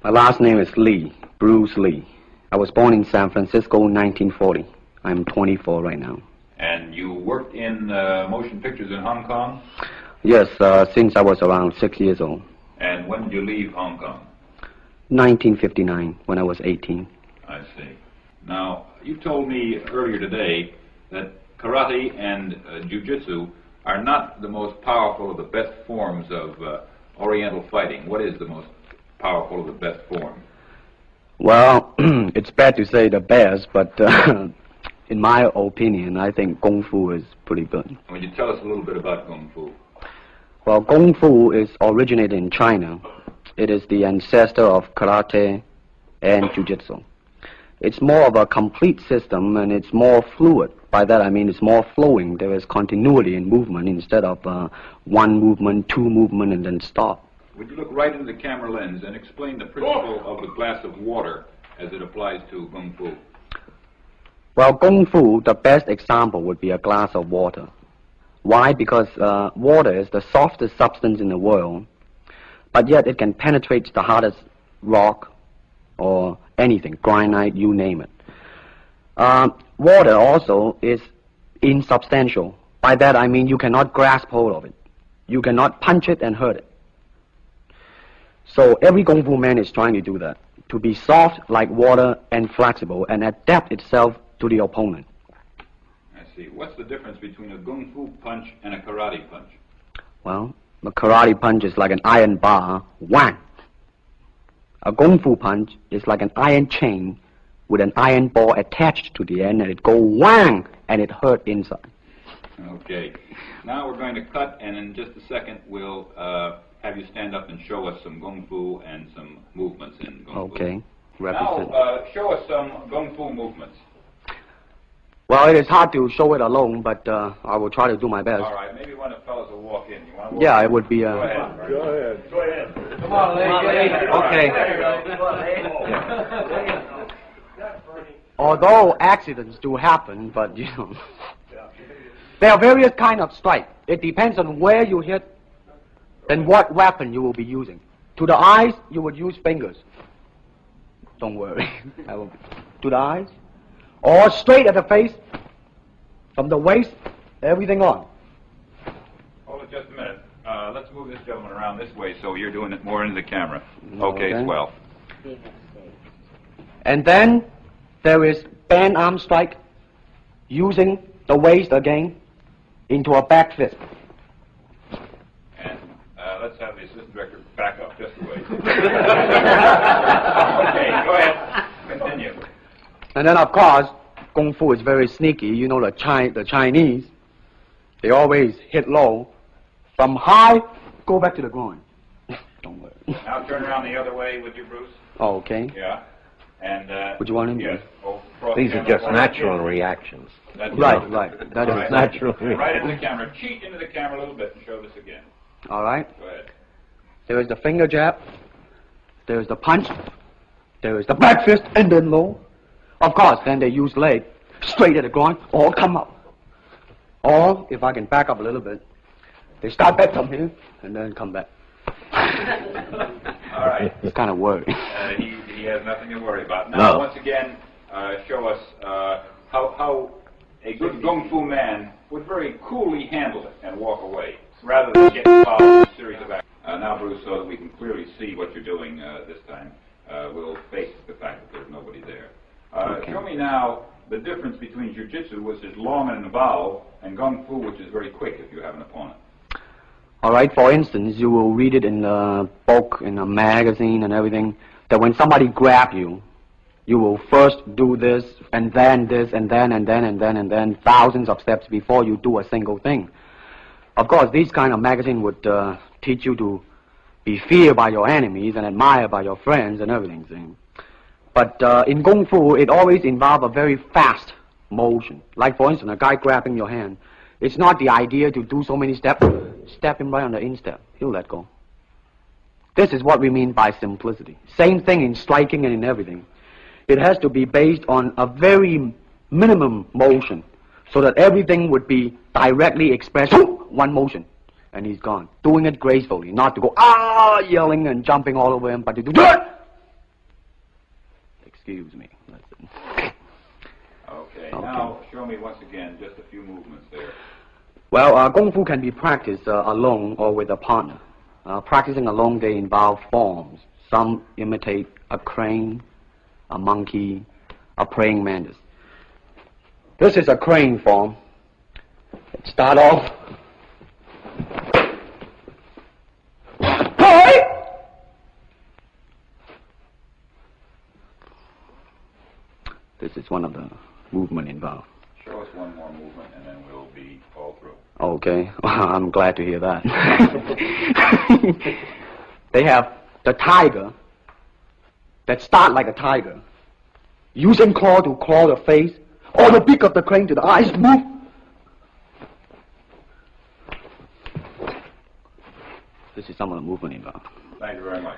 My last name is Lee, Bruce Lee. I was born in San Francisco in 1940. I'm 24 right now. And you worked in motion pictures in Hong Kong? Yes, since I was around 6 years old. And when did you leave Hong Kong? 1959, when I was 18. I see. Now, you told me earlier today that karate and jiu-jitsu are not the most powerful or the best forms of Oriental fighting. What is the most powerful or the best form? Well, it's bad to say the best, but in my opinion, I think Kung Fu is pretty good. Would you tell us a little bit about Kung Fu? Well, Kung Fu is originated in China. It is the ancestor of karate and jiu-jitsu. It's more of a complete system, and it's more fluid. By that I mean it's more flowing. There is continuity in movement instead of one movement, two movement, and then stop. Would you look right into the camera lens and explain the principle of the glass of water as it applies to Kung Fu? Well, Kung Fu, the best example would be a glass of water. Why? Because water is the softest substance in the world, but yet it can penetrate the hardest rock or anything, granite, you name it. Water also is insubstantial. By that I mean you cannot grasp hold of it. You cannot punch it and hurt it. So every Kung Fu man is trying to do that, to be soft like water and flexible and adapt itself to the opponent. I see. What's the difference between a Kung Fu punch and a karate punch? Well, a karate punch is like an iron bar, whang. A Kung Fu punch is like an iron chain with an iron ball attached to the end, and it go whang, and it hurt inside. Okay. Now we're going to cut, and in just a second we'll have you stand up and show us some Kung Fu and some movements in Kung Fu. Okay. Now, show us some Kung Fu movements. Well, it is hard to show it alone, but I will try to do my best. All right. Maybe one of the fellows will walk in. You want to walk yeah, in? it would be... Go ahead. Go ahead. Go ahead. Come on, lady. Okay. There you go. Although accidents do happen, but, you know, there are various kinds of strike. It depends on where you hit and what weapon you will be using. To the eyes, you would use fingers. Don't worry. To the eyes. Or straight at the face, from the waist, everything on. Hold it just a minute. Let's move this gentleman around this way so you're doing it more into the camera. Okay, swell. And then there is band arm strike, using the waist again into a back fist. And let's have the assistant director back up just a way. Okay, go ahead. Continue. And then, of course, Kung Fu is very sneaky. You know, the Chinese, they always hit low. From high, go back to the groin. Don't worry. Now turn around the other way with you, Bruce. Oh, okay. Yeah. And, would you want him? Yes. These are just natural reactions. Right. That is natural. Right into the camera. Cheat into the camera a little bit and show this again. All right. Go ahead. There is the finger jab. There is the punch. There is the back fist and then low. Of course, then they use leg straight at the groin or come up. Or, if I can back up a little bit, they start back from here and then come back. All right. It's kind of worried. He has nothing to worry about. Now, once again, show us how a good Kung Fu man would very coolly handle it and walk away, rather than get involved in a series of actions. Now, Bruce, so that we can clearly see what you're doing this time, we'll face the fact that there's nobody there. Okay. Show me now the difference between jiu-jitsu, which is long and involved, and Kung Fu, which is very quick if you have an opponent. All right, for instance, you will read it in a book, in a magazine and everything, that when somebody grabs you, you will first do this, and then this, and then, thousands of steps before you do a single thing. Of course, these kind of magazine would teach you to be feared by your enemies and admired by your friends and everything. See? But in Kung Fu, it always involves a very fast motion. Like, for instance, a guy grabbing your hand. It's not the idea to do so many steps. Step him right on the instep. He'll let go. This is what we mean by simplicity. Same thing in striking and in everything. It has to be based on a very minimum motion so that everything would be directly expressed. One motion. And he's gone. Doing it gracefully. Not to go, yelling and jumping all over him, but to do Excuse me. Listen. Okay, now show me once again just a few movements there. Well, Kung Fu can be practiced alone or with a partner. Practicing alone, they involve forms. Some imitate a crane, a monkey, a praying mantis. This is a crane form. Start off. This is one of the movement involved. Show us one more movement and then we'll be all through. Okay, well, I'm glad to hear that. They have the tiger that start like a tiger, using claw to claw the face, or the beak of the crane to the eyes move. This is some of the movement involved. Thank you very much.